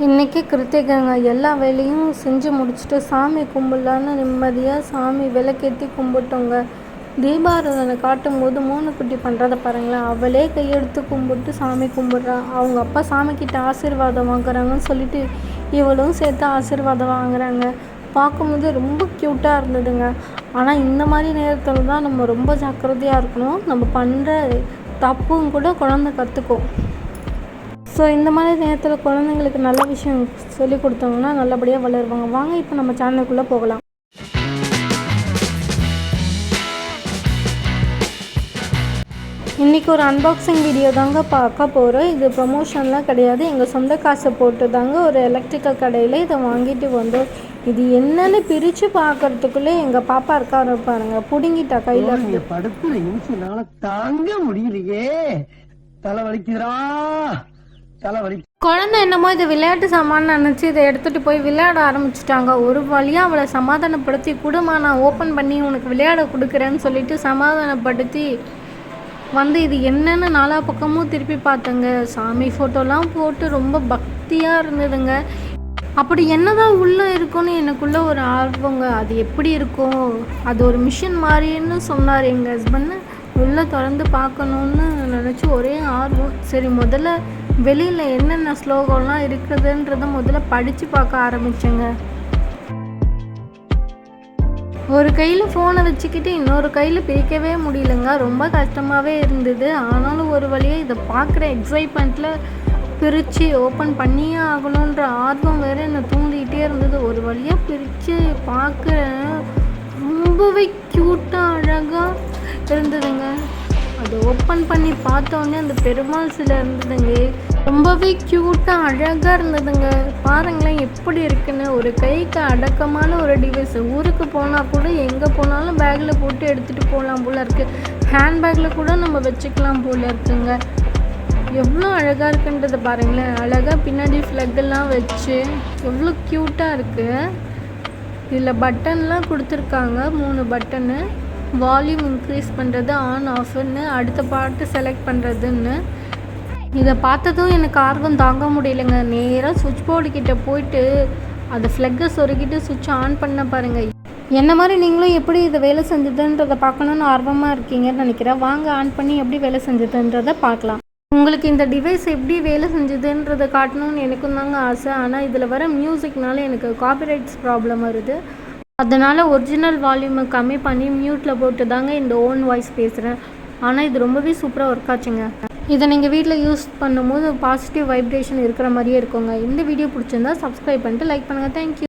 இன்றைக்கி கிருத்திகைங்க. எல்லா வேலையும் செஞ்சு முடிச்சுட்டு சாமி கும்பிட்லான்னு நிம்மதியாக சாமி விளக்கேற்றி கும்பிட்டோங்க. தீபாராதனை காட்டும்போது குட்டி பண்ணுறத பாருங்களேன். அவளே கையெடுத்து கும்பிட்டு சாமி கும்பிட்றா. அவங்க அப்பா சாமிக்கிட்ட ஆசீர்வாதம் வாங்குறாங்கன்னு சொல்லிட்டு இவளும் சேர்த்து ஆசீர்வாதம் வாங்குறாங்க. பார்க்கும்போது ரொம்ப க்யூட்டாக இருந்ததுங்க. ஆனால் இந்த மாதிரி நேரத்தில் தான் நம்ம ரொம்ப ஜாக்கிரதையாக இருக்கணும். நம்ம பண்ணுற தப்பும் கூட குழந்தை கற்றுக்கும். ஸோ இந்த மாதிரி நேரத்தில் குழந்தைங்களுக்கு நல்ல விஷயம் சொல்லி கொடுத்தோங்கன்னா நல்லபடியாக வளருவாங்க. வாங்க இப்போ நம்ம சேனலுக்குள்ளே போகலாம். இன்றைக்கி ஒரு அன்பாக்சிங் வீடியோ தாங்க பார்க்க போகிறோம். இது ப்ரமோஷன்லாம் கிடையாது. எங்கள் சொந்த காசை போட்டு தாங்க ஒரு எலக்ட்ரிக்கல் கடையில் இதை வாங்கிட்டு வந்தோம். இது என்னன்னு பிரித்து பார்க்கறதுக்குள்ளே எங்கள் பாப்பா இருப்பாருங்க பிடுங்கிட்டா கையில். படுத்துற நிமிஷம்னால தாங்க முடியலையே, தலை வலிக்குதுரா. குழந்தை என்னமோ இது விளையாட்டு சாமான்னு நினச்சி இதை எடுத்துகிட்டு போய் விளையாட ஆரம்பிச்சிட்டாங்க. ஒரு வழியாக அவளை சமாதானப்படுத்தி கொடுமா, நான் ஓப்பன் பண்ணி உனக்கு விளையாட கொடுக்குறேன்னு சொல்லிட்டு சமாதானப்படுத்தி வந்து இது என்னென்னு நாலா பக்கமும் திருப்பி பார்த்தேங்க. சாமி ஃபோட்டோலாம் போட்டு ரொம்ப பக்தியாக இருந்ததுங்க. அப்படி என்னதான் உள்ளே இருக்குன்னு எனக்குள்ளே ஒரு ஆர்வங்க. அது எப்படி இருக்கும், அது ஒரு மிஷின் மாதிரின்னு சொன்னார் எங்கள் ஹஸ்பண்ட். உள்ளே திறந்து பார்க்கணுன்னு நினச்சி ஒரே ஆர்வம். சரி, முதல்ல வெளியில் என்னென்ன ஸ்லோகம்லாம் இருக்குதுன்றதை முதல்ல படித்து பார்க்க ஆரம்பித்தேங்க. ஒரு கையில் ஃபோனை வச்சுக்கிட்டு இன்னொரு கையில் பிரிக்கவே முடியலங்க. ரொம்ப கஷ்டமாகவே இருந்தது. ஆனாலும் ஒரு வழியாக இதை பார்க்குற எக்ஸைட்மெண்ட்டில் பிரித்து ஓப்பன் பண்ணியே ஆகணுன்ற ஆர்வம் வேறு என்னை தூண்டிகிட்டே இருந்தது. ஒரு வழியாக பிரித்து பார்க்குறேன். ரொம்பவே க்யூட்டாக அழகாக இருந்ததுங்க. அதை ஓப்பன் பண்ணி பார்த்தோன்னே அந்த பெருமாள் சிலை இருந்ததுங்க. ரொம்பவே க்யூட்டாக அழகாக இருந்ததுங்க. பாருங்களேன் எப்படி இருக்குன்னு. ஒரு கைக்கு அடக்கமான ஒரு டிவைஸ். ஊருக்கு போனால் கூட எங்கே போனாலும் பேக்கில் போட்டு எடுத்துகிட்டு போகலாம் போல் இருக்குது. ஹேண்ட்பேக்கில் கூட நம்ம வச்சுக்கலாம் போல் இருக்குங்க. எவ்வளோ அழகாக இருக்குன்றதை பாருங்களேன். அழகாக பின்னாடி ஃப்ளக்கெல்லாம் வச்சு எவ்வளோ க்யூட்டாக இருக்குது. இதில் பட்டன்லாம் கொடுத்துருக்காங்க. 3 பட்டனு. வால்யூம் இன்க்ரீஸ் பண்ணுறது, ஆன் ஆஃப்னு, அடுத்த பாட்டு செலக்ட் பண்ணுறதுன்னு. இதை பார்த்ததும் எனக்கு ஆர்வம் தாங்க முடியலைங்க. நேராக சுவிட்ச் போர்டு கிட்டே போயிட்டு அதை ஃப்ளக்கை சொருக்கிட்டு சுவிட்ச் ஆன் பண்ண பாருங்கள். என்ன மாதிரி நீங்களும் எப்படி இதை வேலை செஞ்சதுன்றதை பார்க்கணுன்னு ஆர்வமாக இருக்கீங்கன்னு நினைக்கிறேன். வாங்க ஆன் பண்ணி எப்படி வேலை செஞ்சதுன்றதை பார்க்கலாம். உங்களுக்கு இந்த டிவைஸ் எப்படி வேலை செஞ்சதுன்றதை காட்டணும்னு எனக்கும் தாங்க ஆசை. ஆனால் இதில் வர மியூசிக்னால எனக்கு காப்பிரைட்ஸ் ப்ராப்ளம் வருது. அதனால் ஒரிஜினல் வால்யூமை கம்மி பண்ணி மியூட்டில் போட்டு தாங்க இந்த ஓன் வாய்ஸ் பேசுகிறேன். ஆனால் இது ரொம்பவே சூப்பராக ஒர்க் ஆச்சுங்க. இதை நீங்கள் வீட்டில் யூஸ் பண்ணும்போது பாசிட்டிவ் வைப்ரேஷன் இருக்கிற மாதிரியே இருக்குங்க. இந்த வீடியோ பிடிச்சிருந்தா சப்ஸ்கிரைப் பண்ணிட்டு லைக் பண்ணுங்கள். தேங்க்யூ.